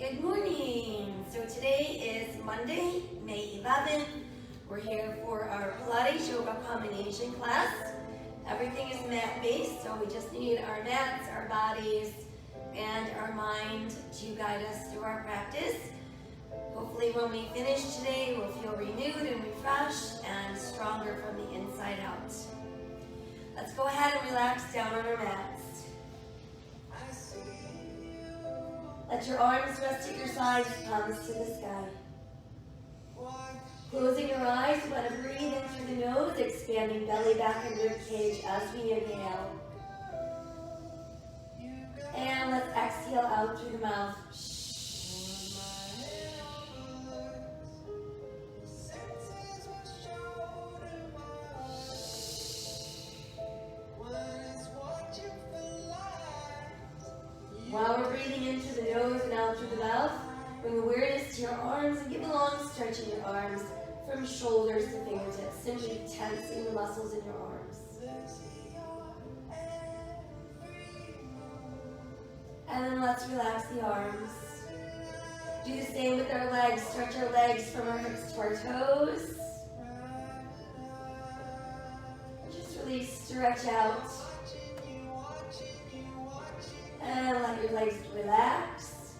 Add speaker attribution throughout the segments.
Speaker 1: Good morning. So today is Monday, May 11th. We're here for our Pilates yoga combination class. Everything is mat-based, so we just need our mats, our bodies, and our mind to guide us through our practice. Hopefully when we finish today, we'll feel renewed and refreshed and stronger from the inside out. Let's go ahead and relax down on our mats. Let your arms rest at your sides, palms to the sky. Closing your eyes, you want to breathe in through the nose, expanding belly back and rib cage as we inhale. And let's exhale out through the mouth. While we're breathing in through the nose and out through the mouth, bring awareness to your arms and give a long stretch in your arms from shoulders to fingertips, simply tensing the muscles in your arms. And then let's relax the arms. Do the same with our legs. Stretch our legs from our hips to our toes. Just really stretch out. And let your legs relax.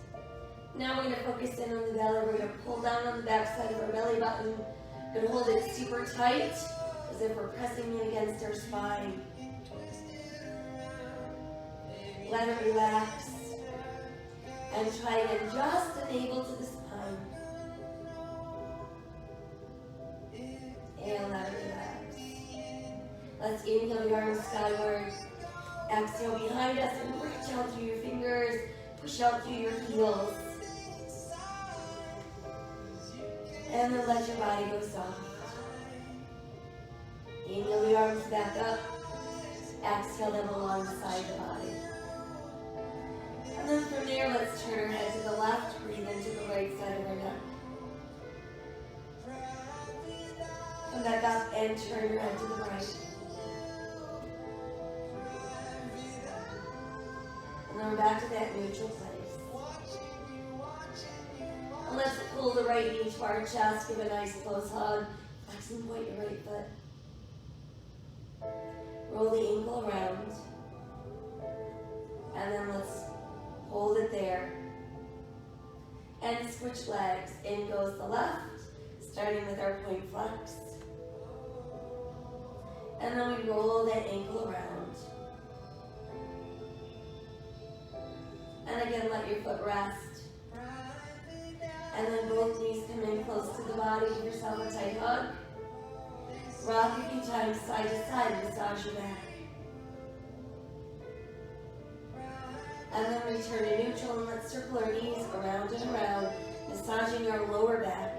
Speaker 1: Now we're going to focus in on the belly. We're going to pull down on the back side of our belly button. We're going to hold it super tight, as if we're pressing it against our spine. Let it relax. And try again, just the navel to the spine. And let it relax. Let's inhale the arms skyward. Exhale behind us and reach out through your fingers, push out through your heels. And then let your body go soft. Inhale the arms back up. Exhale them alongside the body. And then from there, let's turn our head to the left, breathe into the right side of our neck. Come back up and turn your head to the right. And then we're back to that neutral place. And let's pull the right knee to our chest, give a nice close hug. Flex and point your right foot. Roll the ankle around. And then let's hold it there. And switch legs. In goes the left, starting with our point flex. And then we roll that ankle around. And again, let your foot rest. And then both knees come in close to the body. Give yourself a tight hug. Rock a few times side to side, massage your back. And then return to neutral and let's circle our knees around and around, massaging our lower back.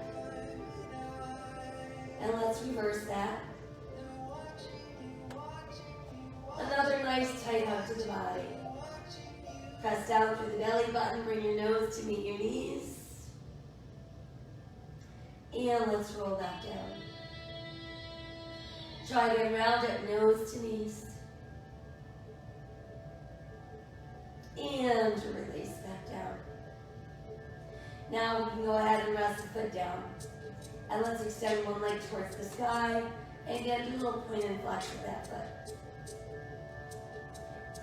Speaker 1: And let's reverse that. Another nice tight hug to the body. Press down through the belly button, bring your nose to meet your knees. And let's roll back down. Try to round it nose to knees. And release back down. Now we can go ahead and rest the foot down. And let's extend one leg towards the sky. And again, do a little point and flex with that foot.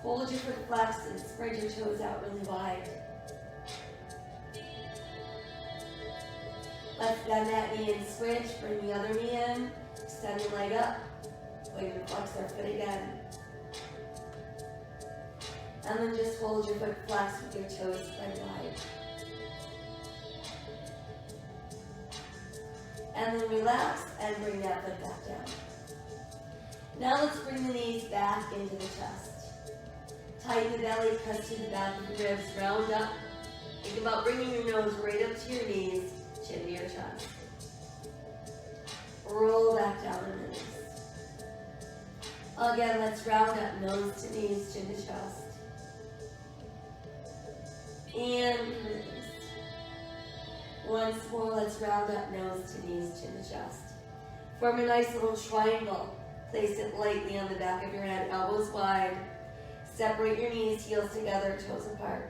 Speaker 1: Hold your foot flexed and spread your toes out really wide. Let's bend that knee and switch. Bring the other knee in. Extend the leg up. Point and flex our foot again. And then just hold your foot flexed with your toes spread wide. And then relax and bring that foot back down. Now let's bring the knees back into the chest. Tighten the belly, press to the back of the ribs, round up. Think about bringing your nose right up to your knees, chin to your chest. Roll back down in the knees. Again, let's round up, nose to knees, chin to chest. And release. Once more, let's round up, nose to knees, chin to chest. Form a nice little triangle. Place it lightly on the back of your head, elbows wide. Separate your knees, heels together, toes apart.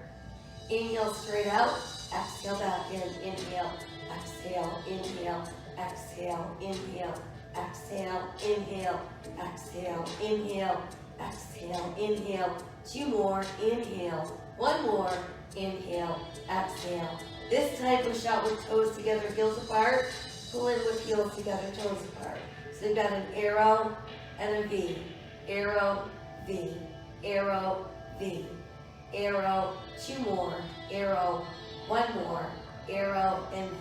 Speaker 1: Inhale straight out, exhale. exhale back in, inhale, exhale, inhale, exhale, inhale, exhale, inhale, exhale, inhale, exhale, inhale, 2 more, inhale, 1 more, inhale, exhale. This time push out with toes together, heels apart, pull in with heels together, toes apart. So you've got an arrow and a V, arrow, V, arrow, V, arrow, 2 more, arrow, 1 more, arrow, and V.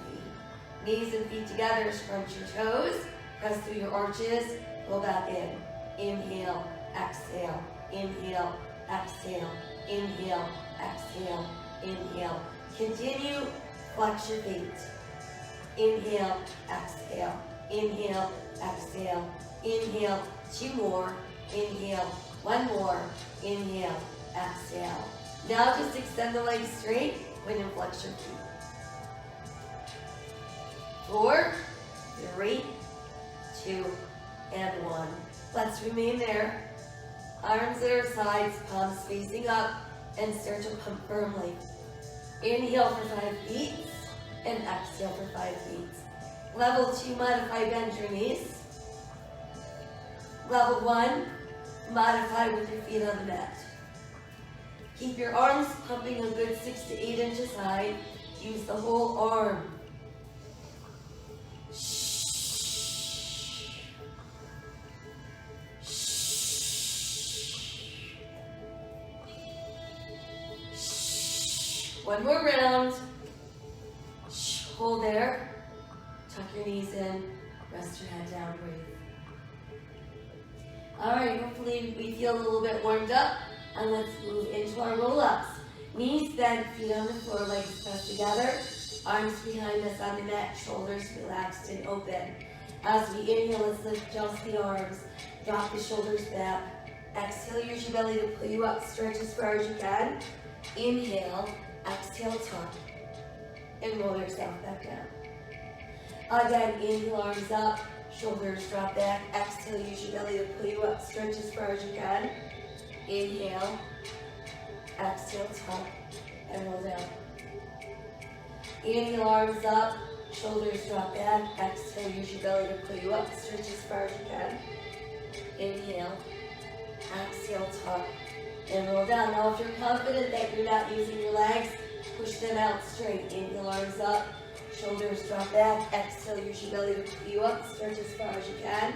Speaker 1: Knees and feet together, scrunch your toes, press through your arches, pull back in. Inhale, exhale, inhale, exhale, inhale, exhale, inhale. Continue, flex your feet. Inhale, exhale, inhale, exhale, inhale, 2 more, inhale, 1 more, inhale, exhale. Now just extend the legs straight when you flex your feet. 4, 3, 2, and 1. Let's remain there. Arms at our sides, palms facing up, and start to pump firmly. Inhale for 5 beats, and exhale for 5 beats. Level 2, modify bend your knees. Level 1, modify with your feet on the mat. Keep your arms pumping a good 6 to 8 inches high. Use the whole arm. One more round. Hold there. Tuck your knees in. Rest your head down. Breathe. All right, hopefully we feel a little bit warmed up. And let's move into our roll-ups. Knees bent, feet on the floor, legs pressed together. Arms behind us on the mat, shoulders relaxed and open. As we inhale, let's lift just the arms. Drop the shoulders back. Exhale, use your belly to pull you up. Stretch as far as you can. Inhale, exhale, tuck. And roll yourself back down. Again, inhale, arms up. Shoulders drop back. Exhale, use your belly to pull you up. Stretch as far as you can. Inhale, exhale, tuck, and roll down. Inhale, arms up, shoulders drop back. Exhale, use your belly to pull you up. Stretch as far as you can. Inhale, exhale, tuck, and roll down. Now, if you're confident that you're not using your legs, push them out straight. Inhale, arms up, shoulders drop back. Exhale, use your belly to pull you up. Stretch as far as you can.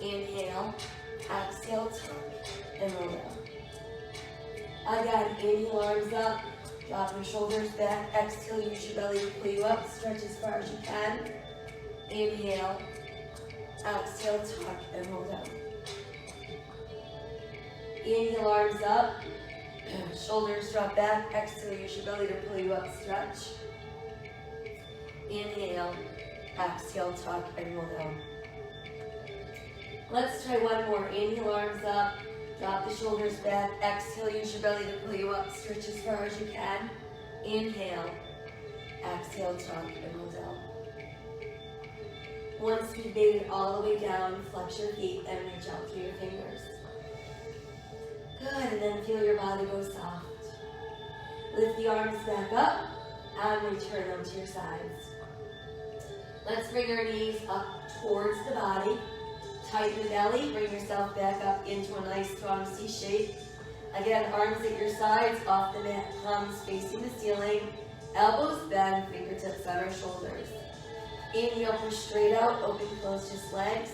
Speaker 1: Inhale, exhale, tuck, and roll down. Again, inhale, arms up, drop your shoulders back. Exhale, use your belly to pull you up. Stretch as far as you can. Inhale, exhale, tuck, and roll down. Inhale, arms up, shoulders drop back. Exhale, use your belly to pull you up. Stretch. Inhale, exhale, tuck, and roll down. Let's try one more. Inhale, arms up. Drop the shoulders back. Exhale, use your belly to pull you up. Stretch as far as you can. Inhale. Exhale, tuck, and roll down. Once you've made it all the way down, flex your feet and reach out through your fingers. Good, and then feel your body go soft. Lift the arms back up and return them to your sides. Let's bring our knees up towards the body. Tighten the belly, bring yourself back up into a nice strong C shape. Again, arms at your sides, off the mat, palms facing the ceiling, elbows bend, fingertips on our shoulders. Inhale, push straight out, open, close, just legs.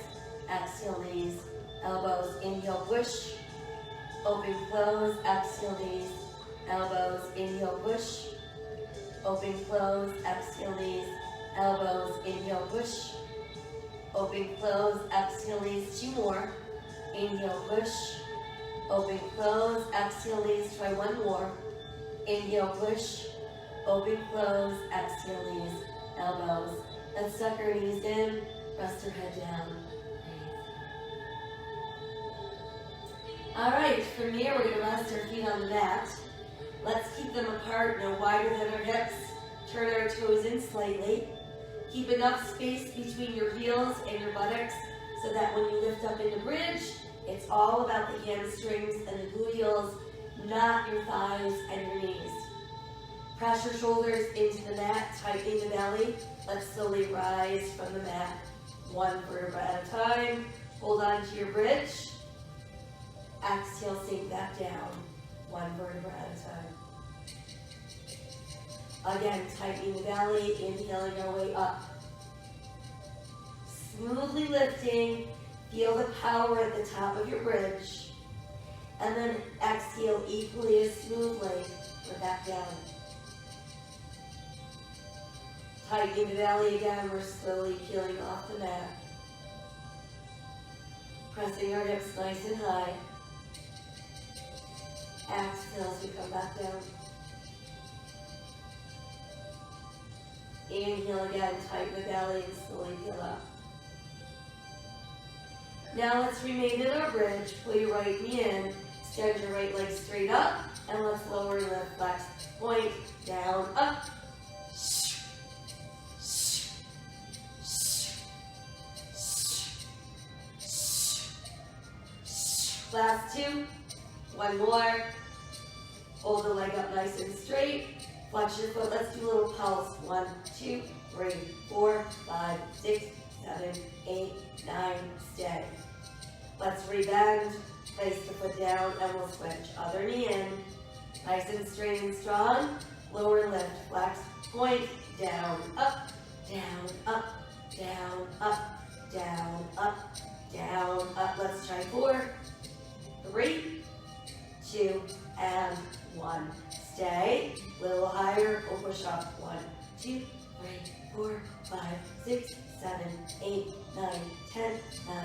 Speaker 1: Exhale, knees, elbows. Inhale, push, open, close. Exhale, knees, elbows. Inhale, push, open, close. Exhale, knees, elbows. Inhale, push, open, close, exhale, knees, 2 more. Inhale, push, open, close, exhale, knees, try 1 more. Inhale, push, open, close, exhale, knees, elbows. Let's suck our knees in, rest your head down. All right, from here, we're gonna rest our feet on the mat. Let's keep them apart, no wider than our hips. Turn our toes in slightly. Keep enough space between your heels and your buttocks so that when you lift up into bridge, it's all about the hamstrings and the gluteals, not your thighs and your knees. Press your shoulders into the mat, tightening the belly. Let's slowly rise from the mat, one vertebra at a time. Hold on to your bridge. Exhale, sink back down, one vertebra at a time. Again, tightening the belly, inhaling our way up. Smoothly lifting, feel the power at the top of your bridge. And then exhale equally as smoothly, we're back down. Tightening the belly again, we're slowly peeling off the mat. Pressing our hips nice and high. Exhale as we come back down. Inhale again, tighten the belly and slowly peel up. Now let's remain in our bridge. Pull your right knee in, extend your right leg straight up, and let's lower and lift, flex, point, down, up. Last two, one more. Hold the leg up nice and straight. Flex your foot, let's do a little pulse. 1, 2, 3, 4, 5, 6, 7, 8, 9, stay. Let's rebend, place the foot down, and we'll switch. Other knee in, nice and straight and strong. Lower lift, flex, point, down, up, down, up, down, up, down, up, down, up. Let's try 4, 3, 2, and 1. Stay. Little higher. We'll push up. 1, 2, 3, 4, 5, 6, 7, 8, 9, 10, 9,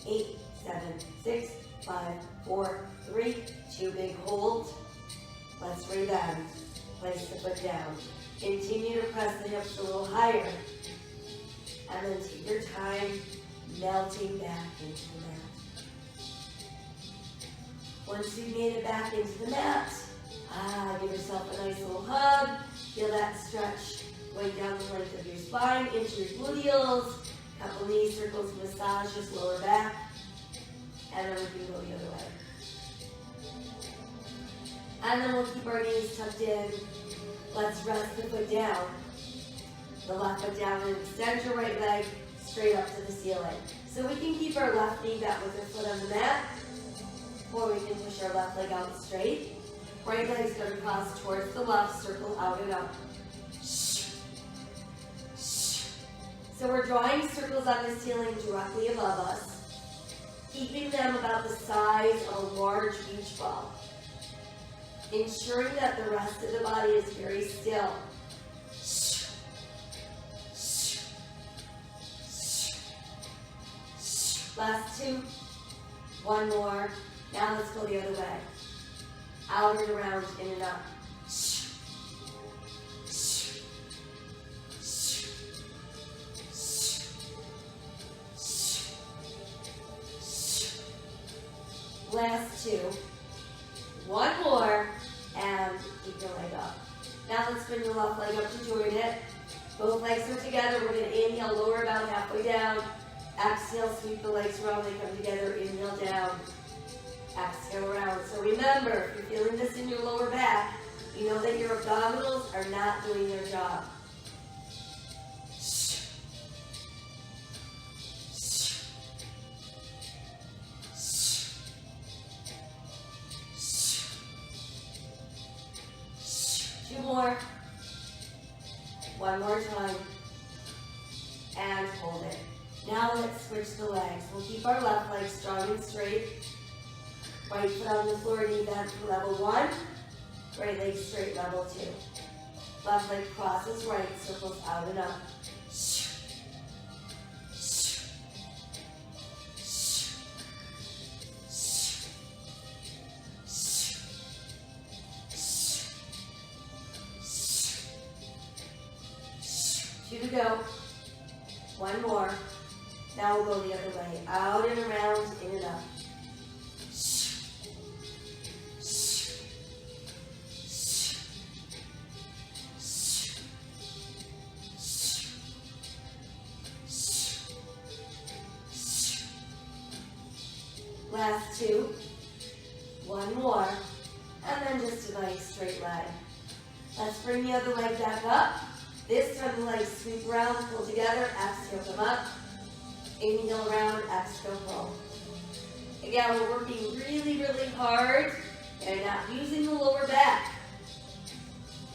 Speaker 1: 8, 7, 6, 5, 4, 3, 2. Big hold. Let's rebend. Place the foot down. Continue to press the hips a little higher. And then take your time melting back into the mat. Once you've made it back into the mat, give yourself a nice little hug. Feel that stretch going down the length of your spine into your gluteals. Couple knee circles, massage just lower back. And then we can go the other way. And then we'll keep our knees tucked in. Let's rest the foot down. The left foot down and extend your right leg straight up to the ceiling. So we can keep our left knee back with our foot on the mat. Or we can push our left leg out straight. Right leg's going to cross towards the left, circle out and up. So we're drawing circles on the ceiling directly above us, keeping them about the size of a large beach ball, ensuring that the rest of the body is very still. Last two. One more. Now let's go the other way. Out and around, in and up. Last two. One more, and keep your leg up. Now let's bring the left leg up to join it. Both legs are together. We're going to inhale, lower about halfway down. Exhale, sweep the legs around. They come together. Inhale down. Exhale around. So remember, if you're feeling this in your lower back, you know that your abdominals are not doing their job. Two more. One more time. And hold it. Now let's switch the legs. We'll keep our left leg strong and straight. Right foot on the floor, knee bent for level 1. Right leg straight, level 2. Left leg crosses right, circles out and up. Two to go. One more. Now we'll go the other way. Out and around, in and up. Last two. One more. And then just a nice straight leg. Let's bring the other leg back up. This time the legs sweep around, pull together, exhale, come up. Inhale around, exhale, pull. Again, we're working really, really hard and not using the lower back.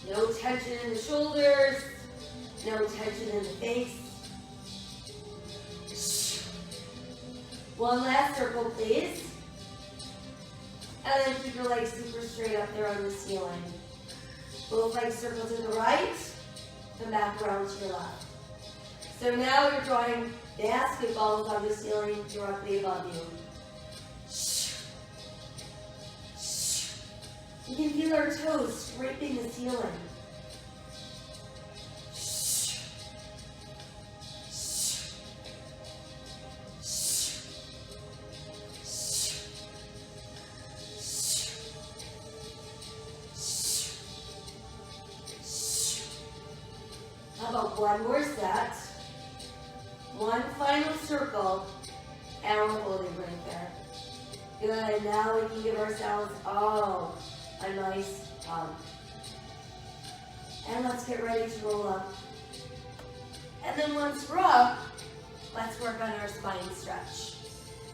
Speaker 1: No tension in the shoulders, no tension in the face. One last circle, please. And then keep your legs super straight up there on the ceiling. Both legs circle to the right, come back around to your left. So now you're drawing basketballs on the ceiling directly above you. You can feel our toes scraping the ceiling. How about one more set? One final circle, and we're holding right there. Good, now we can give ourselves a nice hug. And let's get ready to roll up. And then once we're up, let's work on our spine stretch.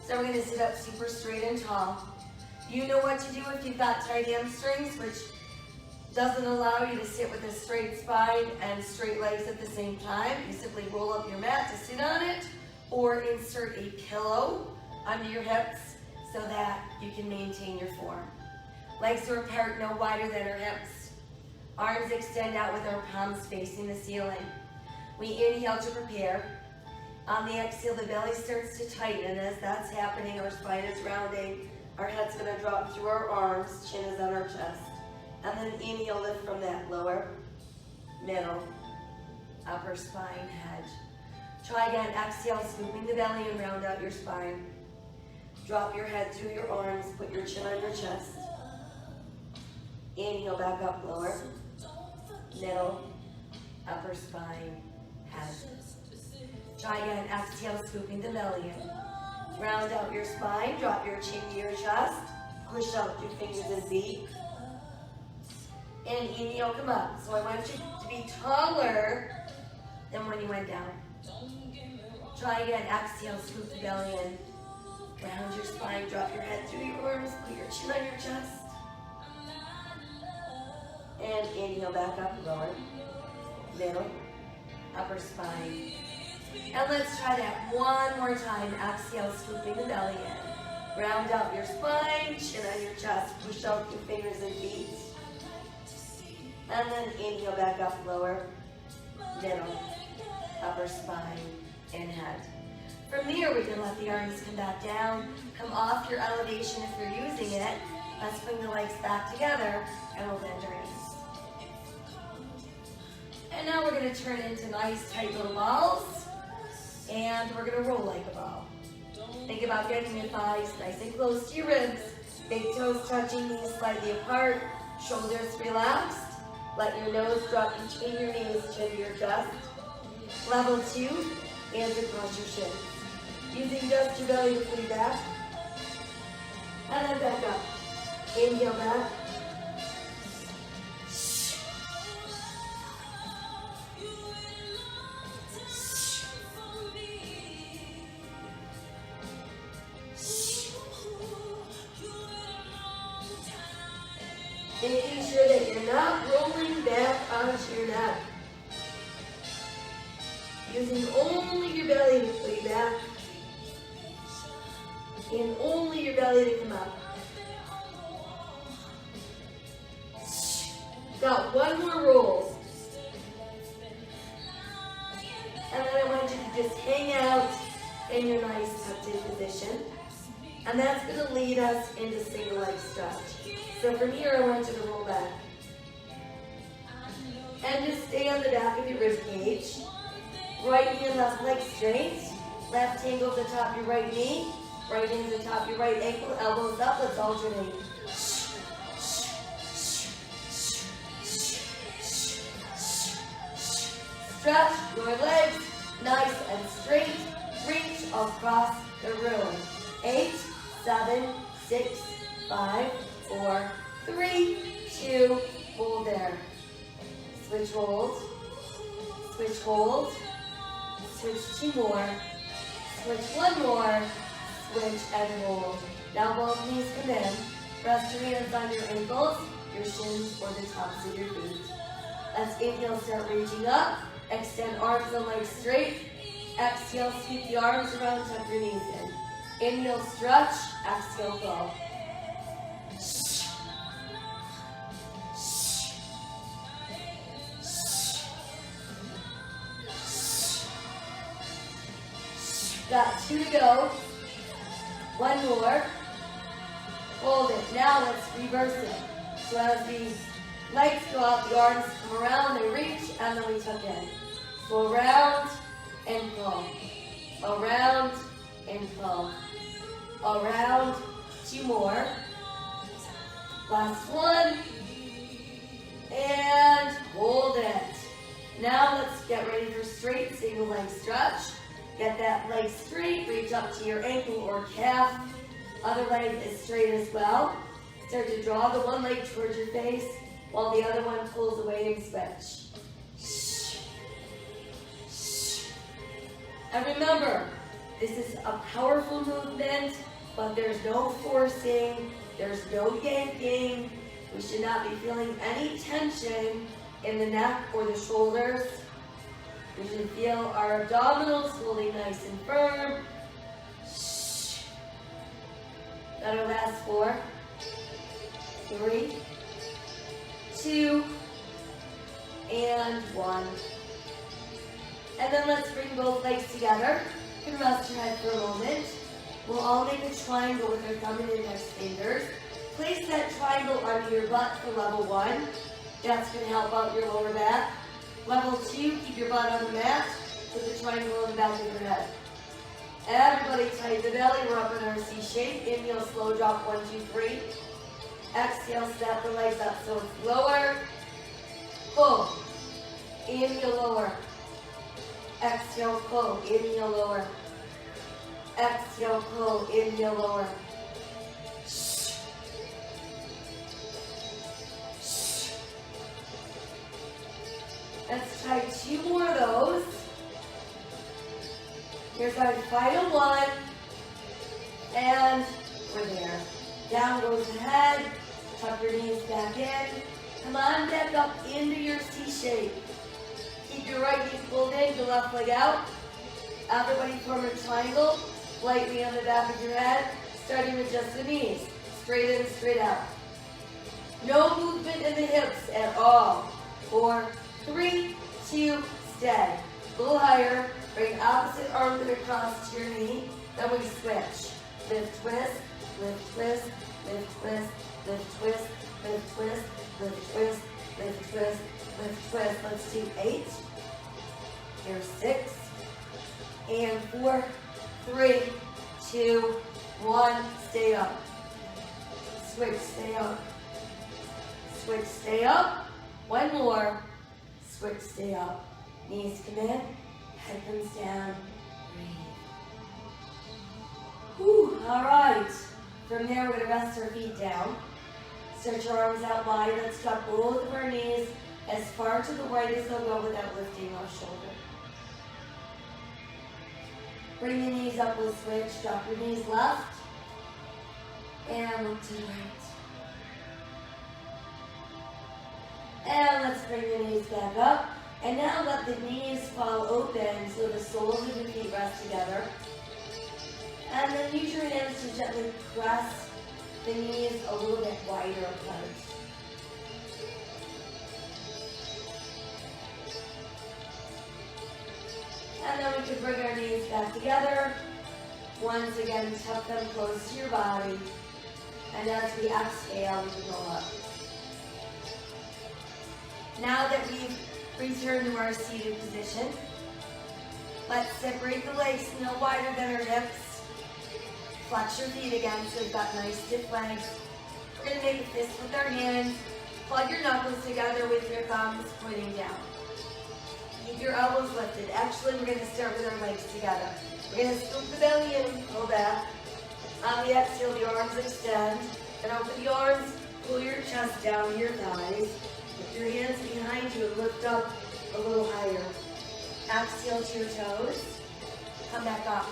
Speaker 1: So we're gonna sit up super straight and tall. You know what to do if you've got tight hamstrings, which doesn't allow you to sit with a straight spine and straight legs at the same time. You simply roll up your mat to sit on it, or insert a pillow under your hips so that you can maintain your form. Legs are apart, no wider than our hips. Arms extend out with our palms facing the ceiling. We inhale to prepare. On the exhale, the belly starts to tighten. As that's happening, our spine is rounding. Our head's gonna drop through our arms, chin is on our chest. And then inhale, lift from that lower, middle, upper spine, head. Try again, exhale, scooping the belly and round out your spine. Drop your head through your arms, put your chin on your chest. Inhale, back up, lower, middle, upper spine, head. Try again, exhale, scooping the belly in. Round out your spine, drop your chin to your chest. Push up your fingers and feet. And inhale, come up. So I want you to be taller than when you went down. Try again, exhale, scoop the belly in. Round your spine, drop your head through your arms, put your chin on your chest. And inhale, back up, lower, middle, upper spine. And let's try that one more time. Exhale, scooping the belly in. Round out your spine, chin on your chest, push out your fingers and feet. And then inhale, back up, lower, middle, upper spine, and head. From there, we can let the arms come back down, come off your elevation if you're using it. Let's bring the legs back together, and we'll bend our knees. And now we're gonna turn into nice, tight little balls, and we're gonna roll like a ball. Think about getting your thighs nice and close to your ribs, big toes touching, knees slightly apart, shoulders relaxed. Let your nose drop between your knees, chin to your chest. Level 2, hands across your shins. Using just your belly to pull you back. And then back up. Inhale back. Making sure that you're not rolling back onto your neck. Using only your belly to pull you back. And only your belly to come up. Got one more roll. And then I want you to just hang out in your nice tucked in position. And that's going to lead us into single leg stretch. So from here, I want you to roll back. And just stay on the back of your rib cage. Right knee and left leg straight. Left ankle to the top of your right knee. Right knee to the top of your right ankle. Elbows up. Let's alternate. Stretch your legs nice and straight. Reach across the room. 8, 7, 6, 5, 4, 3, 2, hold there. switch hold, switch hold, switch 2 more, switch 1 more, switch and hold. Now both knees come in. Rest your hands on your ankles, your shins, or the tops of your feet. Let's inhale, start reaching up. Extend arms and legs straight. Exhale, sweep the arms around, tuck your knees in. Inhale, stretch. Exhale, go. Got 2 to go. 1 more. Hold it. Now let's reverse it. So as the legs go out, the arms come around, they reach, and then we tuck in. So around and pull. Around and pull. Around. 2 more. Last one. And hold it. Now let's get ready for straight single leg stretch. Get that leg straight, reach up to your ankle or calf. Other leg is straight as well. Start to draw the one leg towards your face while the other one pulls away and switch. And remember, this is a powerful movement, but there's no forcing, there's no yanking. We should not be feeling any tension in the neck or the shoulders. We should feel our abdominals holding nice and firm. Got our last 4, 3, 2, and 1. And then let's bring both legs together. You can rest your head for a moment. We'll all make a triangle with our thumb and index fingers. Place that triangle under your butt for level 1. That's going to help out your lower back. Level 2, keep your butt on the mat. Put the triangle on the back of your head. Everybody tighten the belly. We're up in our C shape. Inhale, slow drop, 1, 2, 3. Exhale, step the legs up so it's lower. Pull. Inhale, lower. Exhale, pull. Inhale, lower. Exhale, pull. Inhale, lower. Let's try 2 more of those. Here's our final one. And we're there. Down goes the head. Tuck your knees back in. Come on back up into your C shape. Keep your right knee pulled in, your left leg out. Everybody form a triangle. Lightly on the back of your head. Starting with just the knees. Straight in, straight out. No movement in the hips at all. 4, 3, 2, stay. A little higher. Bring opposite arm across to your knee. Then we switch. Lift, twist, lift, twist, lift, twist, lift, twist, lift, twist, lift, twist, lift, twist, lift, twist. Let's do 8. Here's 6. And 4, 3, 2, 1. Stay up. Switch, stay up. Switch, stay up. 1 more. Switch, stay up. Knees come in, head comes down, breathe. Whew, all right. From there, we're gonna rest our feet down. Stretch your arms out wide. Let's drop both of our knees as far to the right as they'll go without lifting our shoulder. Bring the knees up, we'll switch. Drop your knees left, and look to the right. And let's bring the knees back up. And now let the knees fall open so the soles of your feet rest together. And then use your hands to gently press the knees a little bit wider apart. And then we can bring our knees back together. Once again, tuck them close to your body. And as we exhale, we can roll up. Now that we've returned to our seated position, let's separate the legs no wider than our hips. Flex your feet again so you've got nice stiff legs. We're going to make a fist with our hands. Plug your knuckles together with your thumbs pointing down. Keep your elbows lifted. Actually, we're going to start with our legs together. We're going to scoop the belly in, pull back. On the exhale, the arms extend. And open the arms, pull your chest down to your thighs. Put your hands behind you and lift up a little higher. Exhale to your toes. Come back up.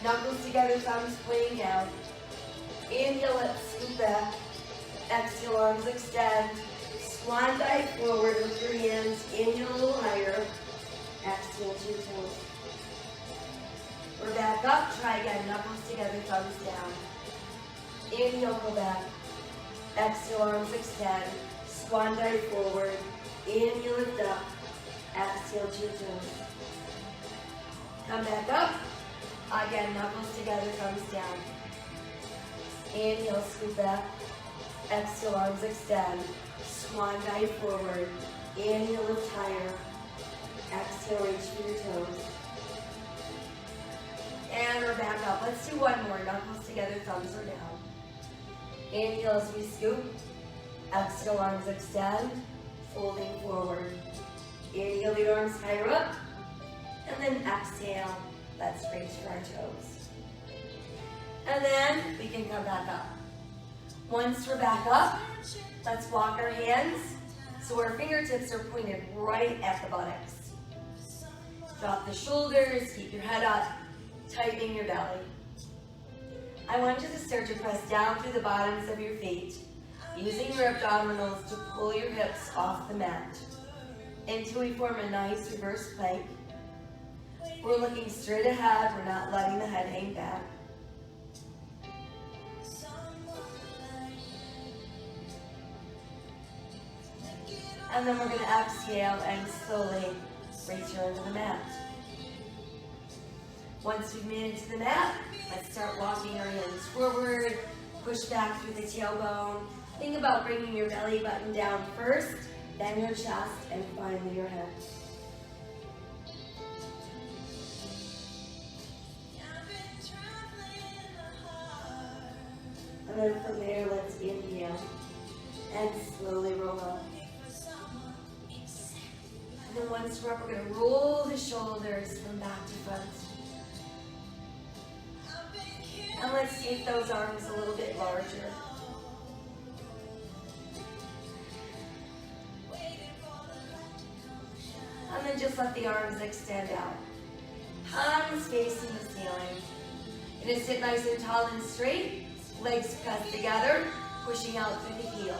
Speaker 1: Knuckles together, thumbs pointing down. Inhale, let's scoop back. Exhale, arms extend. Swan dive forward with your hands. Inhale a little higher. Exhale to your toes. We're back up. Try again. Knuckles together, thumbs down. Inhale, go back. Exhale, arms extend. Swan dive forward. Inhale, lift up. Exhale to your toes. Come back up. Again, knuckles together, thumbs down. Inhale, scoop back. Exhale, arms extend. Swan dive forward. Inhale, lift higher. Exhale, reach for your toes. And we're back up. Let's do one more. Knuckles together, thumbs are down. Inhale as we scoop. Exhale, arms extend. Folding forward. Inhale, the arms higher up. And then exhale. Let's reach for our toes. And then we can come back up. Once we're back up, let's walk our hands so our fingertips are pointed right at the buttocks. Drop the shoulders, keep your head up, tightening your belly. I want you to start to press down through the bottoms of your feet, using your abdominals to pull your hips off the mat until we form a nice reverse plank. We're looking straight ahead, we're not letting the head hang back. And then we're going to exhale and slowly return to the mat. Once we've made it to the mat, let's start walking our hands forward, push back through the tailbone. Think about bringing your belly button down first, then your chest, and finally your head. And then from there, let's inhale and slowly roll up. And then once we're up, we're going to roll the shoulders from back to front. And let's take those arms a little bit larger. And then just let the arms extend out. Palms facing the ceiling. You're going to sit nice and tall and straight. Legs pressed together, pushing out through the heels.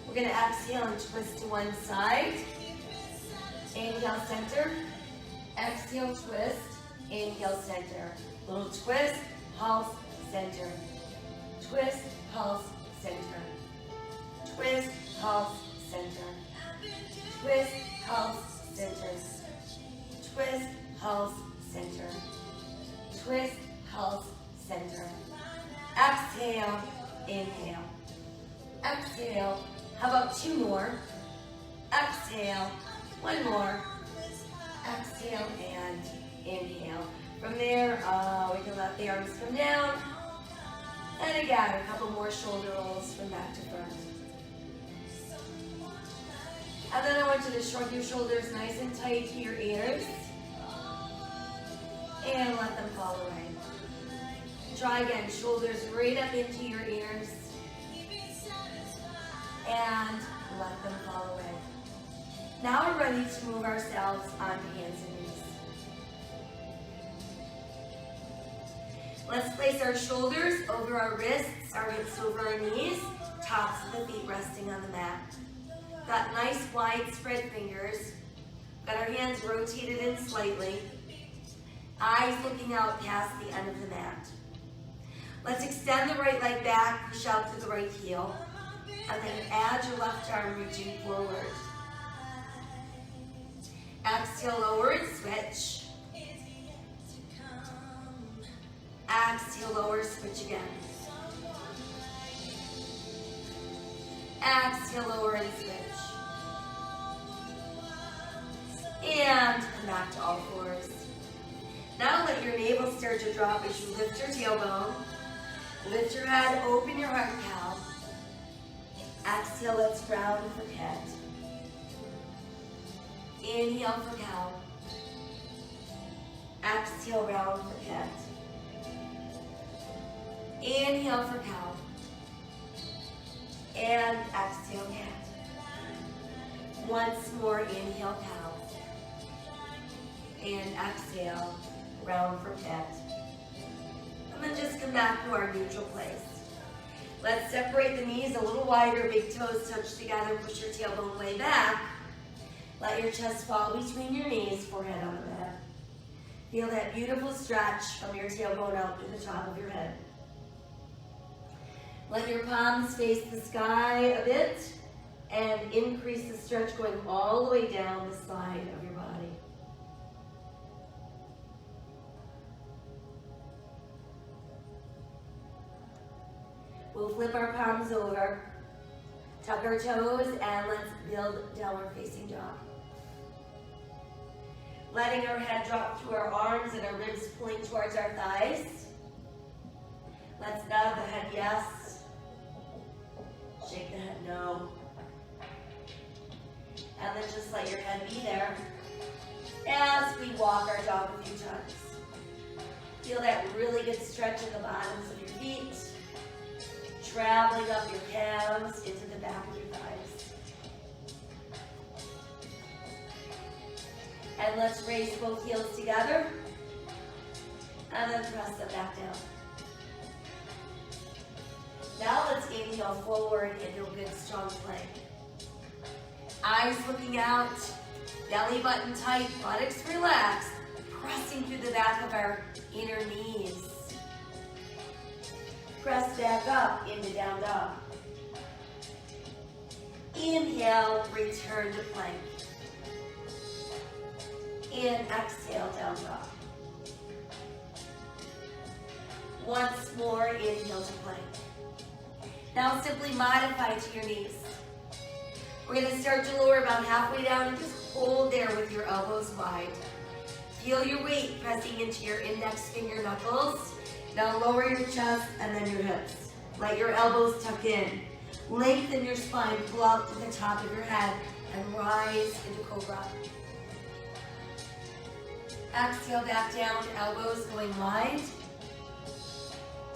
Speaker 1: We're going to exhale and twist to one side. Inhale, center. Exhale, twist. Inhale, center. Little twist, pulse, center. Twist, pulse, center. Twist, pulse, center. Twist, pulse, center. Twist, pulse, center. Twist, pulse, center. Exhale, inhale. Exhale. How about two more? Exhale, one more. Exhale and inhale. From there, we can let the arms come down. And again, a couple more shoulder rolls from back to front. And then I want you to shrug your shoulders nice and tight to your ears. And let them fall away. Try again, shoulders right up into your ears. And let them fall away. Now we're ready to move ourselves onto hands and knees. Let's place our shoulders over our wrists, our hips over our knees, tops of the feet resting on the mat. Got nice wide spread fingers. Got our hands rotated in slightly. Eyes looking out past the end of the mat. Let's extend the right leg back, push out through the right heel. And then add your left arm reaching forward. Exhale, lower and switch. Exhale, lower, switch again. Exhale, lower and switch. And come back to all fours. Now let your navel start to drop as you lift your tailbone. Lift your head, open your heart cow. Exhale, let's round for cat. Inhale for cow. Exhale, round for cat. Inhale for cow. And exhale, cat. Once more, inhale, cow. And exhale, round for cat. And then just come back to our neutral place. Let's separate the knees a little wider, big toes touch together, push your tailbone way back. Let your chest fall between your knees, forehead on the mat. Feel that beautiful stretch from your tailbone out to the top of your head. Let your palms face the sky a bit and increase the stretch going all the way down the side of your body. We'll flip our palms over, tuck our toes, and let's build downward facing dog. Letting our head drop to our arms and our ribs pulling towards our thighs. Let's nod the head yes. Shake the head no. And then just let your head be there as we walk our dog a few times. Feel that really good stretch in the bottoms of your feet, traveling up your calves into the back of your thighs. And let's raise both heels together and then press them back down. Now let's inhale forward into a good strong plank. Eyes looking out, belly button tight, buttocks relaxed, pressing through the back of our inner knees. Press back up into down dog. Inhale, return to plank. And exhale, down dog. Once more, inhale to plank. Now simply modify to your knees. We're going to start to lower about halfway down and just hold there with your elbows wide. Feel your weight pressing into your index finger knuckles. Now lower your chest and then your hips. Let your elbows tuck in. Lengthen your spine, pull out to the top of your head and rise into cobra. Exhale back down, elbows going wide.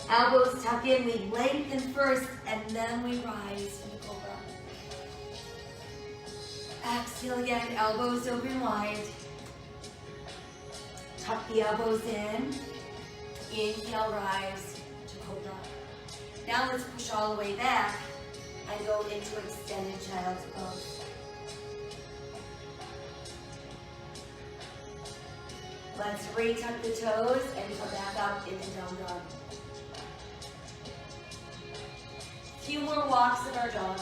Speaker 1: Elbows tuck in, we lengthen first and then we rise into cobra. Exhale again, elbows open wide. Tuck the elbows in. Inhale, rise to cobra. Now let's push all the way back and go into extended child's pose. Let's re-tuck the toes and come back up into down dog. Few more walks of our dog.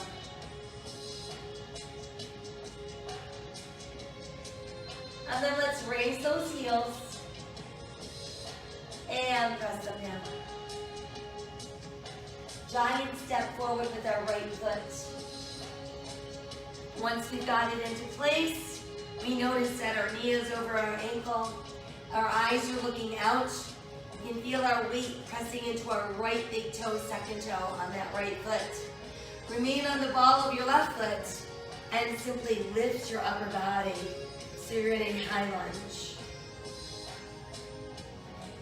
Speaker 1: And then let's raise those heels and press them down. Giant step forward with our right foot. Once we've got it into place, we notice that our knee is over our ankle. Our eyes are looking out. You can feel our weight pressing into our right big toe, second toe on that right foot. Remain on the ball of your left foot and simply lift your upper body so you're in a high lunge.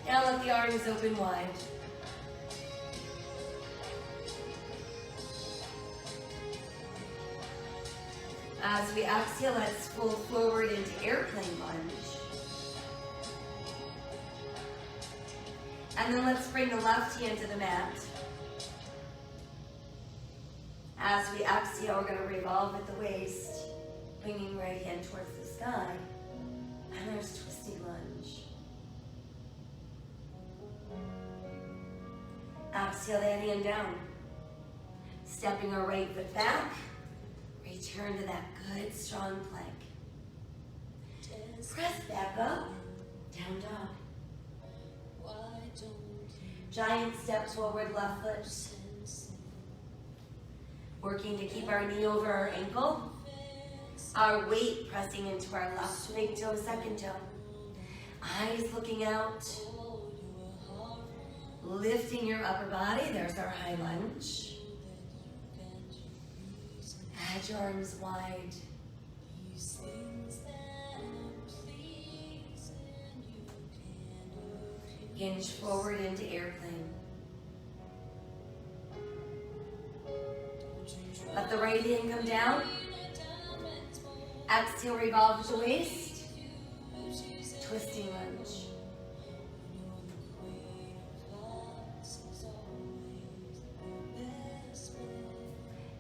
Speaker 1: Now let the arms open wide. As we exhale, let's fold forward into airplane lunge. And then let's bring the left hand to the mat. As we exhale, we're going to revolve at the waist, bringing right hand towards the sky. And there's twisting lunge. Exhale that hand down. Stepping our right foot back. Return to that good, strong plank. Press back up, down dog. Giant steps forward, left foot. Working to keep our knee over our ankle. Our weight pressing into our left big toe, second toe. Eyes looking out. Lifting your upper body. There's our high lunge. Edge arms wide. Hinge forward into airplane. Breathe in, come down. Exhale, revolve the waist. Twisting lunge.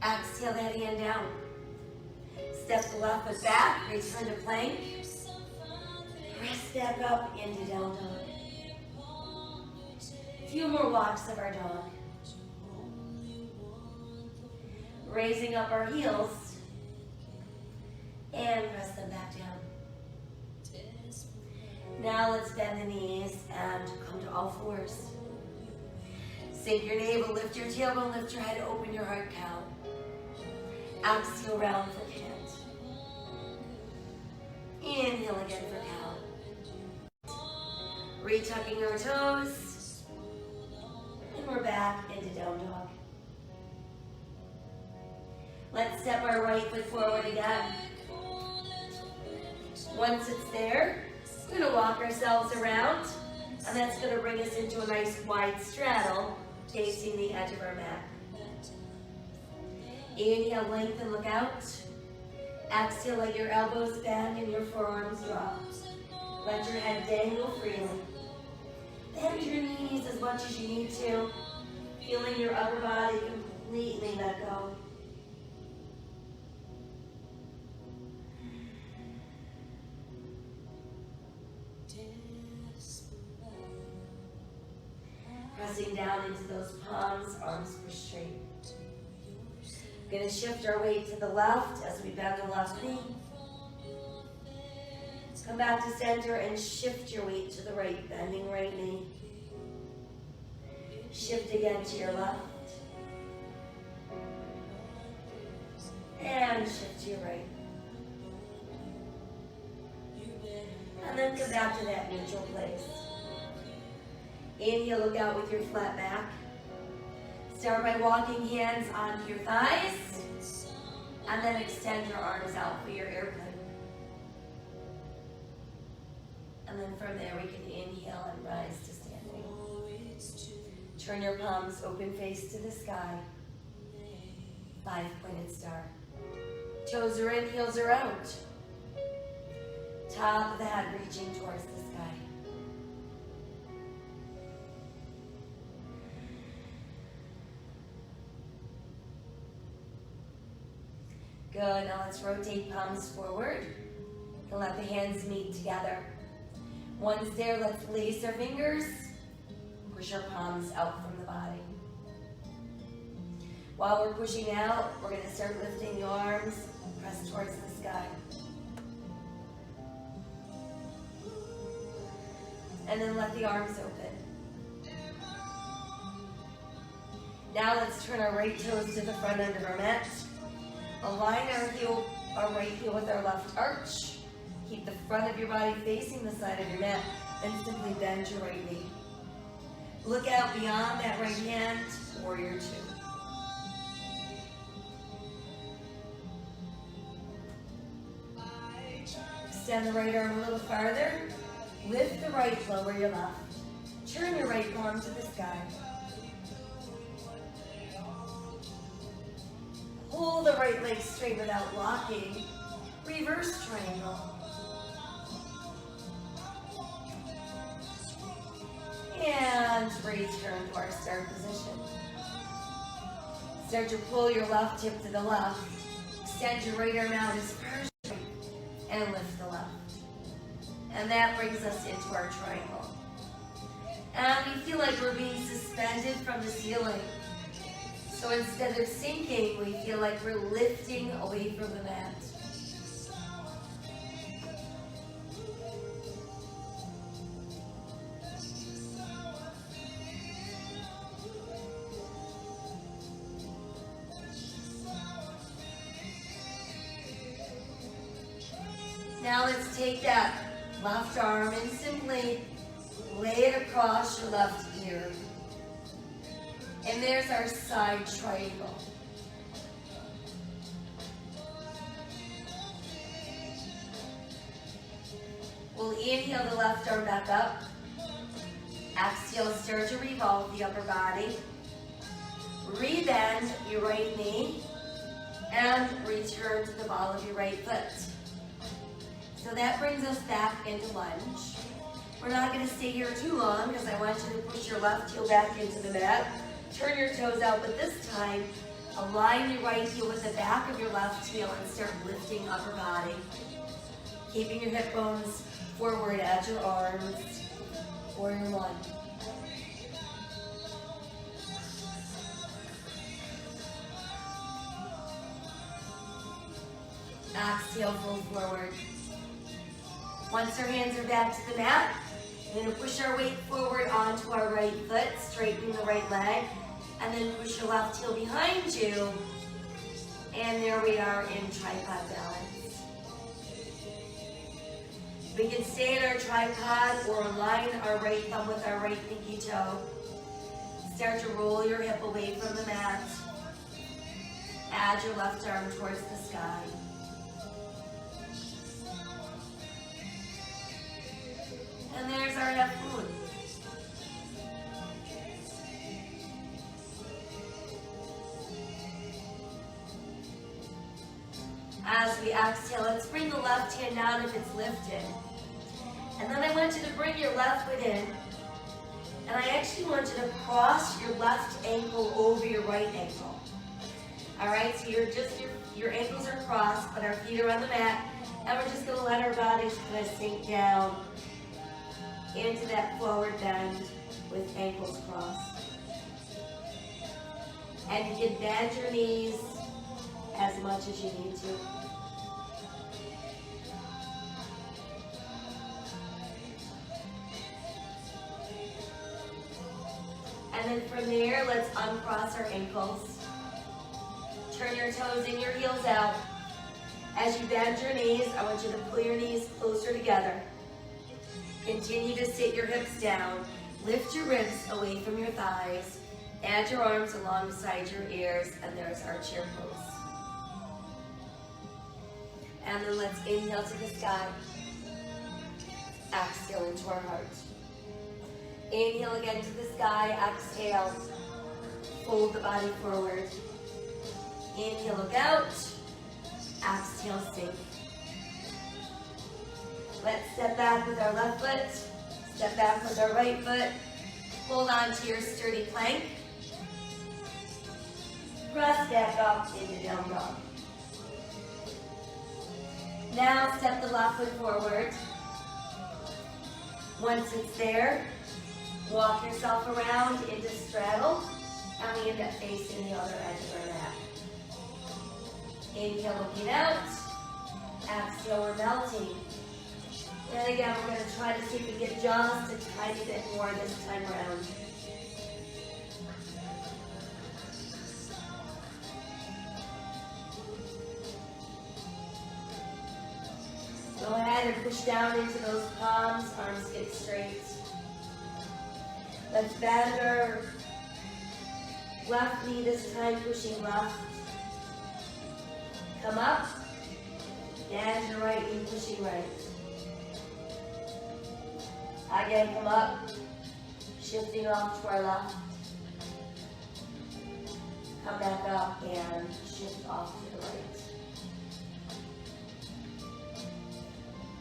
Speaker 1: Exhale that hand down. Step the left foot back, return to plank. Press back up into down dog. A few more walks of our dog. Raising up our heels and press them back down. Now let's bend the knees and come to all fours. Sink your navel, lift your tailbone, lift your head, open your heart, cow. Exhale, round for cat. Inhale again for cow. Retucking our toes. And we're back into down dog. Let's step our right foot forward again. Once it's there, we're going to walk ourselves around, and that's going to bring us into a nice wide straddle facing the edge of our mat. Inhale, lengthen, look out. Exhale, let your elbows bend and your forearms drop. Let your head dangle freely. Bend your knees as much as you need to, feeling your upper body completely let go. Pressing down into those palms, arms push straight. We're going to shift our weight to the left as we bend the left knee. Come back to center and shift your weight to the right, bending right knee. Shift again to your left. And shift to your right. And then come back to that neutral place. Inhale, look out with your flat back. Start by walking hands onto your thighs, and then extend your arms out for your airplane. And then from there, we can inhale and rise to standing. Turn your palms open face to the sky. 5-pointed star. Toes are in, heels are out. Top of the head reaching towards the sky. Good, now let's rotate palms forward and let the hands meet together. Once there, let's lace our fingers, push our palms out from the body. While we're pushing out, we're going to start lifting the arms, press towards the sky. And then let the arms open. Now let's turn our right toes to the front end of our mat. Align our right heel with our left arch. Keep the front of your body facing the side of your mat and simply bend your right knee. Look out beyond that right hand, warrior two. Extend the right arm a little farther. Lift the right, lower your left. Turn your right arm to the sky. Pull the right leg straight without locking. Reverse triangle. And return to our start position. Start to pull your left hip to the left. Extend your right arm out as far as you can and lift the left. And that brings us into our triangle. And we feel like we're being suspended from the ceiling. So instead of sinking, we feel like we're lifting away from the mat. Now let's take that left arm and simply lay it across your left ear. And there's our side triangle. We'll inhale the left arm back up. Exhale, start to revolve the upper body. Rebend your right knee. and return to the ball of your right foot. So that brings us back into lunge. We're not going to stay here too long because I want you to push your left heel back into the mat. Turn your toes out, but this time, align your right heel with the back of your left heel and start lifting upper body. Keeping your hip bones forward at your arms. Warrior one. Exhale, fold forward. Once our hands are back to the mat, we're going to push our weight forward onto our right foot, straightening the right leg, and then push your left heel behind you. And there we are in tripod balance. We can stay in our tripod or align our right thumb with our right pinky toe. Start to roll your hip away from the mat. Add your left arm towards the sky. And there's our half moon. As we exhale, let's bring the left hand down if it's lifted. And then I want you to bring your left foot in. And I actually want you to cross your left ankle over your right ankle. All right, so your ankles are crossed, but our feet are on the mat. And we're just gonna let our bodies kind of sink down into that forward bend with ankles crossed. And you can bend your knees as much as you need to. And then from there, let's uncross our ankles. Turn your toes in, your heels out. As you bend your knees, I want you to pull your knees closer together. Continue to sit your hips down. Lift your ribs away from your thighs. Add your arms alongside your ears, and there's our chair pose. And then let's inhale to the sky. Exhale into our heart. Inhale again to the sky. Exhale. Fold the body forward. Inhale, look out. Exhale, sink. Let's step back with our left foot. Step back with our right foot. Hold on to your sturdy plank. Press back up into down dog. Now step the left foot forward. Once it's there, walk yourself around into straddle, and we end up facing the other edge of our mat. Inhale, looking out. Exhale, we're melting. And again, we're going to try to see if we can get just a tiny bit more this time around. Go ahead and push down into those palms, arms get straight. Let's bend our left knee this time, pushing left. Come up, bend your right knee, pushing right. Again, come up, shifting off to our left. Come back up and shift off to the right.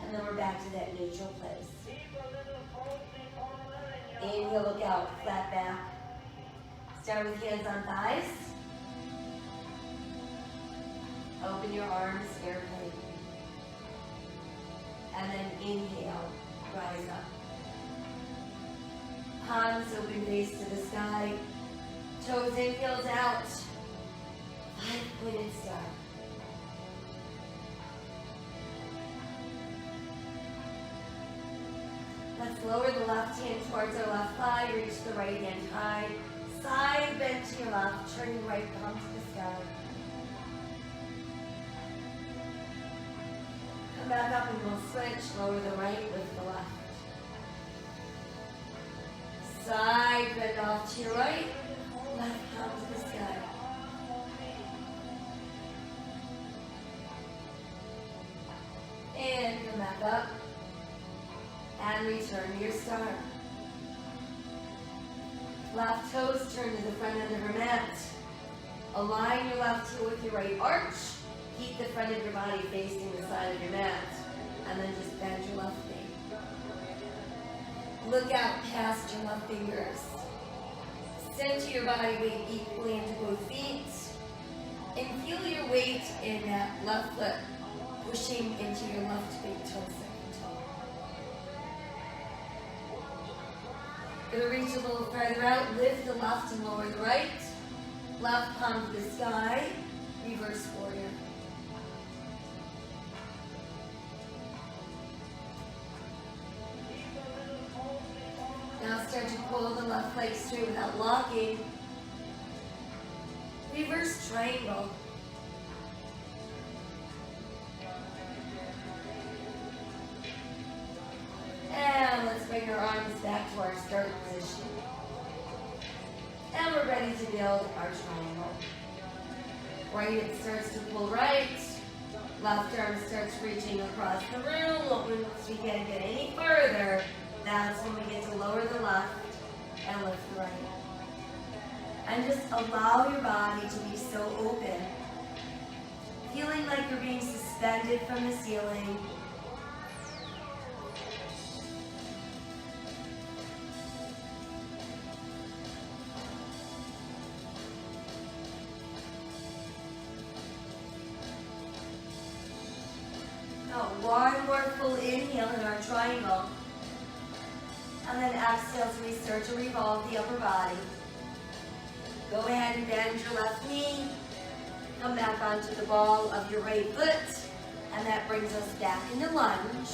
Speaker 1: And then we're back to that neutral place. Inhale, look out, flat back. Start with hands on thighs. Open your arms, airplane. And then inhale, rise up. Palms open, face to the sky. Toes in, heels out. 5-pointed star. Let's lower the left hand towards our left thigh. Reach the right hand high. Side bend to your left. Turn your right palm to the sky. Come back up and we'll switch. Lower the right, lift the left. Side bend off to your right. Left palm to the sky. And come back up. And return to your star. Left toes turn to the front end of our mat. Align your left heel with your right arch. Keep the front of your body facing the side of your mat. And then just bend your left knee. Look out past your left fingers. Center your body weight equally into both feet. And feel your weight in that left foot pushing into your left big toe second toe. Gonna reach a little further out. Lift the left and lower the right. Left palm to the sky. Reverse warrior. Now start to pull the left leg straight without locking. Reverse triangle. And let's bring our arms back to our start position. And we're ready to build our triangle. Right hip starts to pull right. Left arm starts reaching across the room. Once we can't get any further, that's when we get to lower the left and lift the right. And just allow your body to be so open. Feeling like you're being suspended from the ceiling. Now, one more full inhale in our triangle. And then exhale as we start to revolve the upper body. Go ahead and bend your left knee. Come back onto the ball of your right foot. And that brings us back into lunge.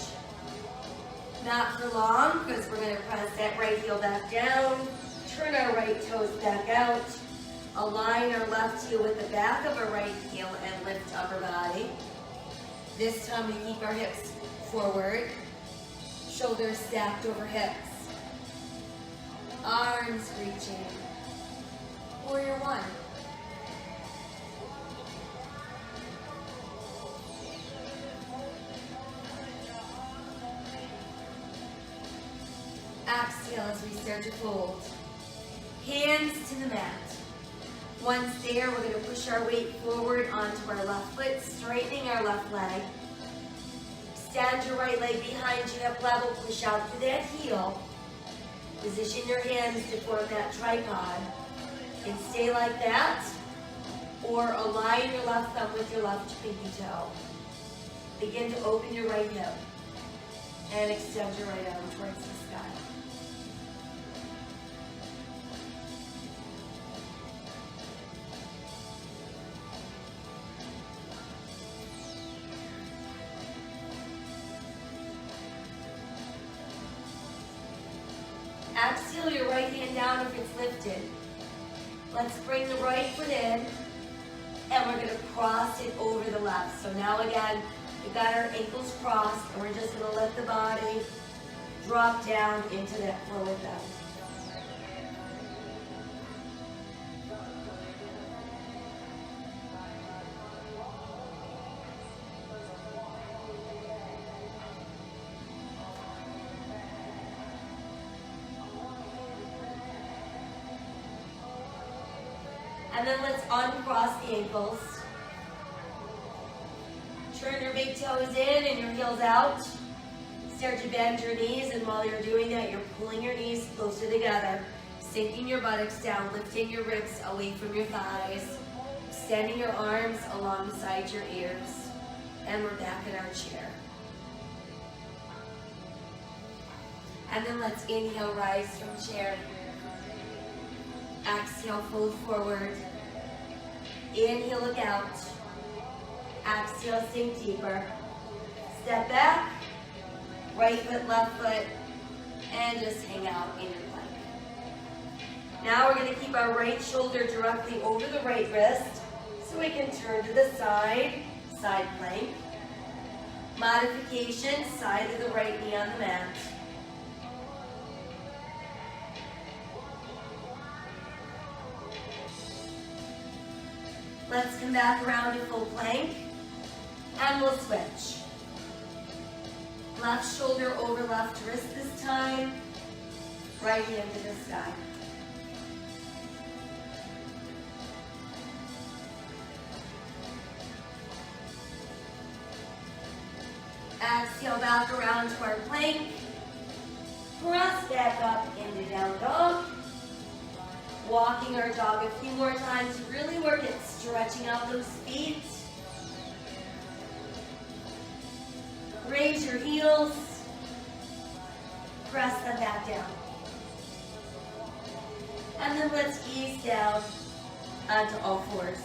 Speaker 1: Not for long, because we're going to press that right heel back down. Turn our right toes back out. Align our left heel with the back of our right heel and lift upper body. This time we keep our hips forward. Shoulders stacked over hips. Arms reaching. Warrior one. Exhale as we start to fold. Hands to the mat. Once there, we're going to push our weight forward onto our left foot, straightening our left leg. Extend your right leg behind you, hip level, push out through that heel. Position your hands to form that tripod. And stay like that, or align your left thumb with your left pinky toe. Begin to open your right hip and extend your right arm towards the sky. Exhale your right hand down if it's lifted. Let's bring the right foot in, and we're going to cross it over the left. So now again, we've got our ankles crossed, and we're just going to let the body drop down into that forward bend. And then let's uncross the ankles. Turn your big toes in and your heels out. Start to bend your knees, and while you're doing that, you're pulling your knees closer together, sinking your buttocks down, lifting your ribs away from your thighs, extending your arms alongside your ears. And we're back in our chair. And then let's inhale, rise from chair. Exhale, fold forward. Inhale, look out. Exhale, sink deeper. Step back. Right foot, left foot. And just hang out in your plank. Now we're going to keep our right shoulder directly over the right wrist so we can turn to the side, side plank. Modification, side of the right knee on the mat. Let's come back around to full plank, and we'll switch. Left shoulder over left wrist this time, right hand to the sky. Exhale back around to our plank. Press back up into down dog. Walking our dog a few more times. Really work at stretching out those feet. Raise your heels. Press them back down. And then let's ease down onto all fours.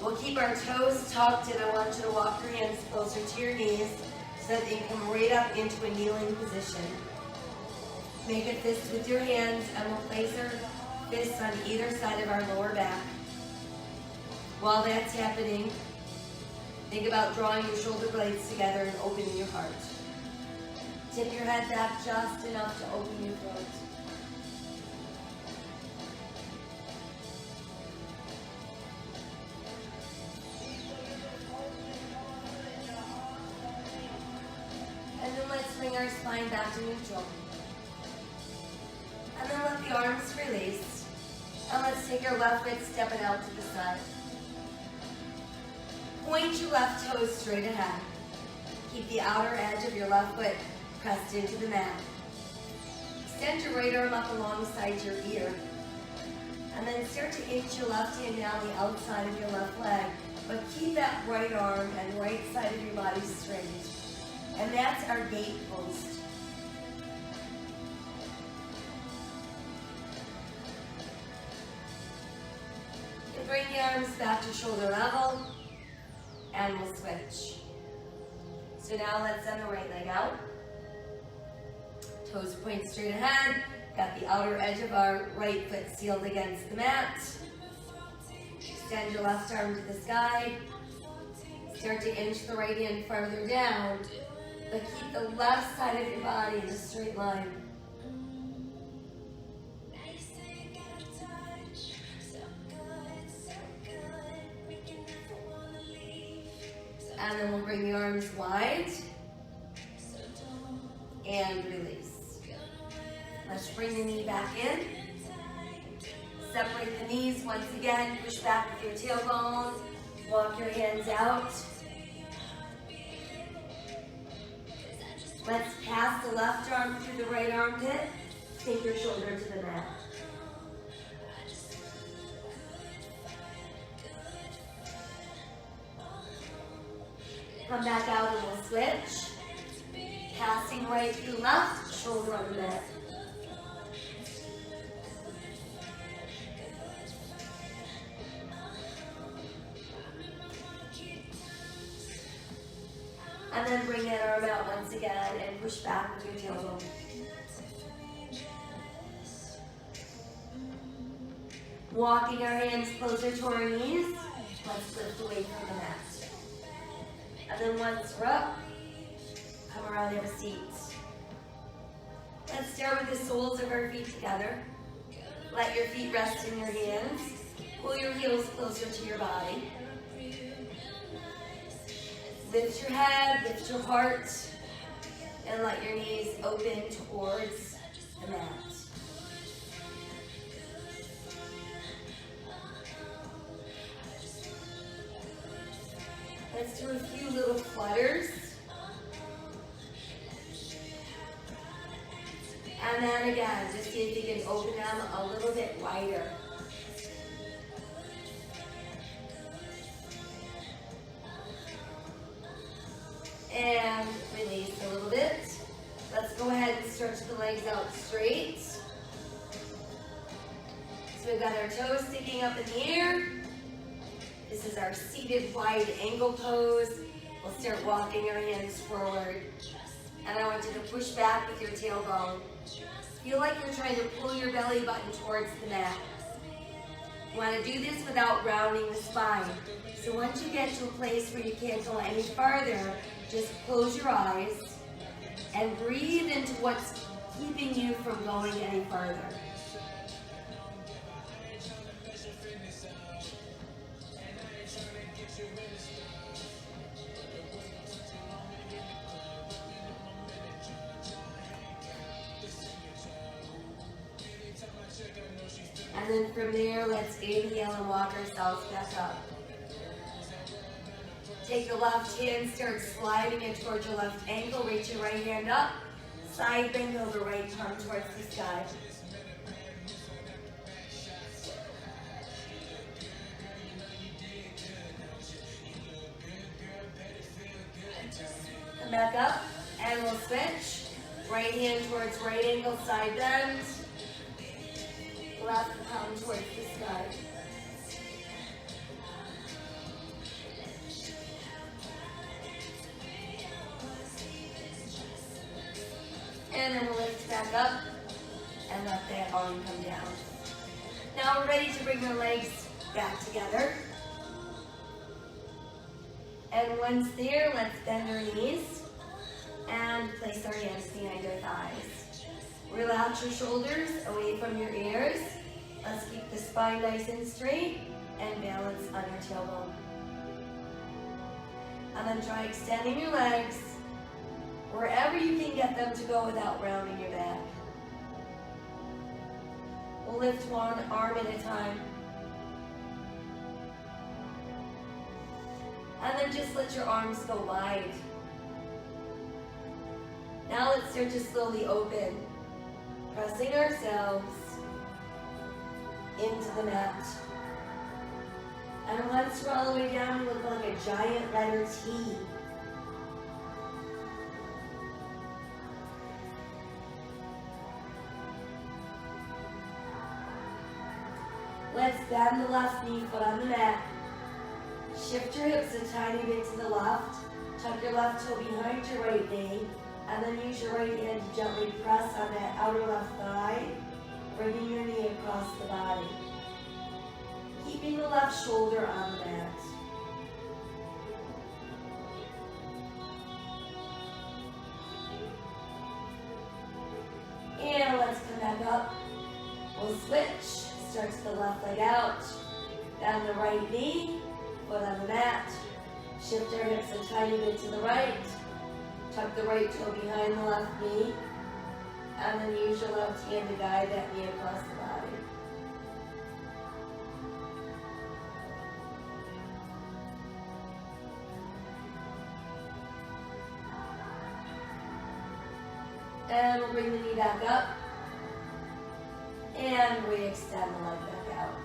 Speaker 1: We'll keep our toes tucked, and I want you to walk your hands closer to your knees so that you come right up into a kneeling position. Make a fist with your hands, and we'll place our fists on either side of our lower back. While that's happening, think about drawing your shoulder blades together and opening your heart. Tip your head back just enough to open your throat. And then let's bring our spine back to neutral. And then let the arms release. And let's take our left foot, step it out to the side. Point your left toes straight ahead. Keep the outer edge of your left foot pressed into the mat. Extend your right arm up alongside your ear. And then start to inch your left hand down the outside of your left leg. But keep that right arm and right side of your body straight. And that's our gate post. And bring the arms back to shoulder level. And we'll switch. So now let's send the right leg out. Toes point straight ahead. Got the outer edge of our right foot sealed against the mat. Extend your left arm to the sky. Start to inch the right hand farther down, but keep the left side of your body in a straight line. And then we'll bring the arms wide and release. Let's bring the knee back in. Separate the knees once again. Push back with your tailbone. Walk your hands out. Let's pass the left arm through the right armpit. Take your shoulder to the mat. Come back out and we'll switch. Passing right through left, shoulder on the mat. And then bring that arm out once again and push back with your tailbone. Walking our hands closer to our knees, let's lift away from the mat. And then once we're up, come around in a seat. Let's start with the soles of our feet together. Let your feet rest in your hands. Pull your heels closer to your body. Lift your head, lift your heart, and let your knees open towards the mat. Let's do a few little flutters. And then again, just see if you can open them a little bit wider. And release a little bit. Let's go ahead and stretch the legs out straight. So we've got our toes sticking up in the air. This is our seated wide angle pose. We'll start walking our hands forward. And I want you to push back with your tailbone. Feel like you're trying to pull your belly button towards the mat. You want to do this without rounding the spine. So once you get to a place where you can't go any farther, just close your eyes and breathe into what's keeping you from going any farther. And then from there, let's inhale and walk ourselves back up. Take the left hand, start sliding it towards your left ankle. Reach your right hand up. Side bend over, right palm towards the sky. Come back up, and we'll switch. Right hand towards right ankle, side bend. Left palm towards the sky. And then we'll lift back up and let that arm come down. Now we're ready to bring the legs back together. And once there, let's bend our knees and place our hands behind our thighs. Relax your shoulders away from your ears. Let's keep the spine nice and straight and balance on your tailbone. And then try extending your legs wherever you can get them to go without rounding your back. We'll lift one arm at a time. And then just let your arms go wide. Now let's start to slowly open, pressing ourselves into the mat. And once we're all the way down, we look like a giant letter T. Let's bend the left knee foot on the mat. Shift your hips a tiny bit to the left. Tuck your left toe behind your right knee. And then use your right hand to gently press on that outer left thigh, bringing your knee across the body. Keeping the left shoulder on the mat. And let's come back up. We'll switch. Start to the left leg out. Down the right knee. Foot on the mat. Shift our hips a tiny bit to the right. Tuck the right toe behind the left knee. And then use your left hand to guide that knee across the body. And we'll bring the knee back up. And re-extend the leg back out.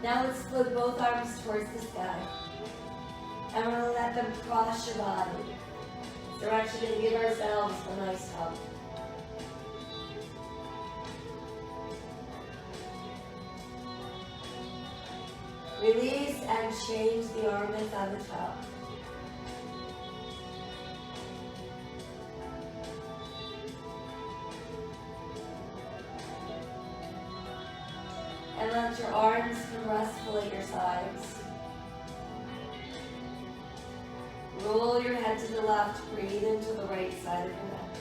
Speaker 1: Now let's flip both arms towards the sky. And we're going to let them cross your body. So we're actually going to give ourselves a nice hug. Release and change the arm that's on the top. And let your arms come restful at your sides. Roll your head to the left, breathe into the right side of your neck.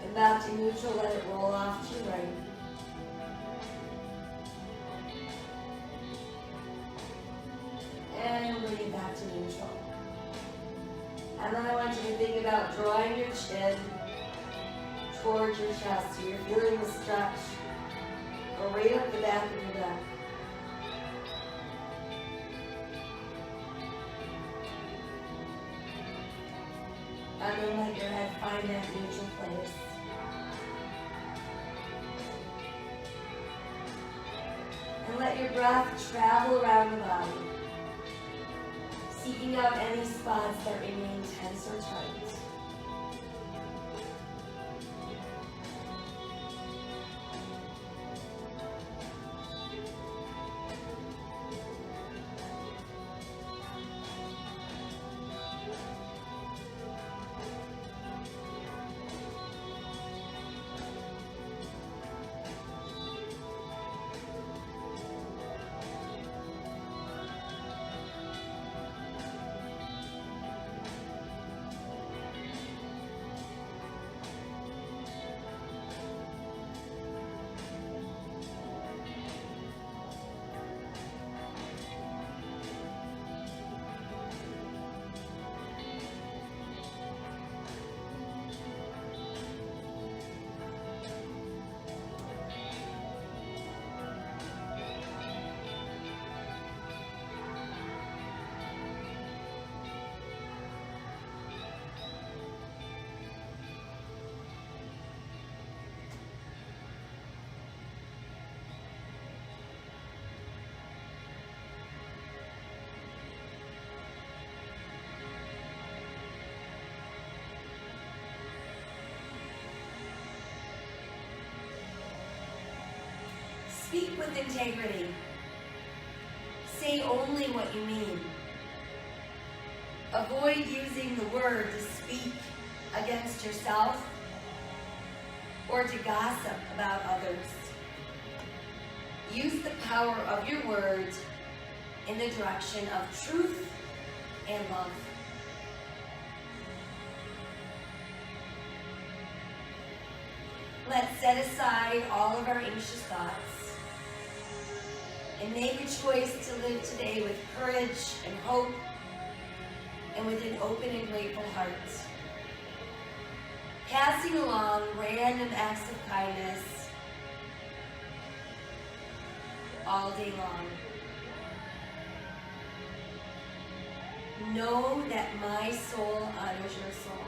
Speaker 1: Come back to neutral, let it roll off to your right. And bring it back to neutral. And then I want you to think about drawing your chin towards your chest. So you're feeling the stretch. Go right up the back of your neck. And then let your head find that neutral place. And let your breath travel around the body, seeking out any spots that remain tense or tight. with integrity. Say only what you mean. Avoid using the word to speak against yourself or to gossip about others. Use the power of your words in the direction of truth and love. Let's set aside all of our anxious thoughts and make a choice to live today with courage and hope and with an open and grateful heart. Passing along random acts of kindness all day long. Know that my soul honors your soul.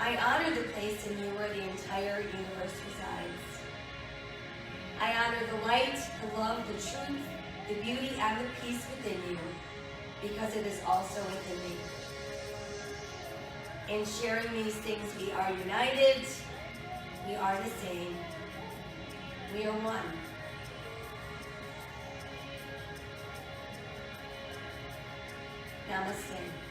Speaker 1: I honor the place in you where the entire universe resides. I honor the light, the love, the truth, the beauty, and the peace within you, because it is also within me. In sharing these things, we are united, we are the same, we are one. Namaste.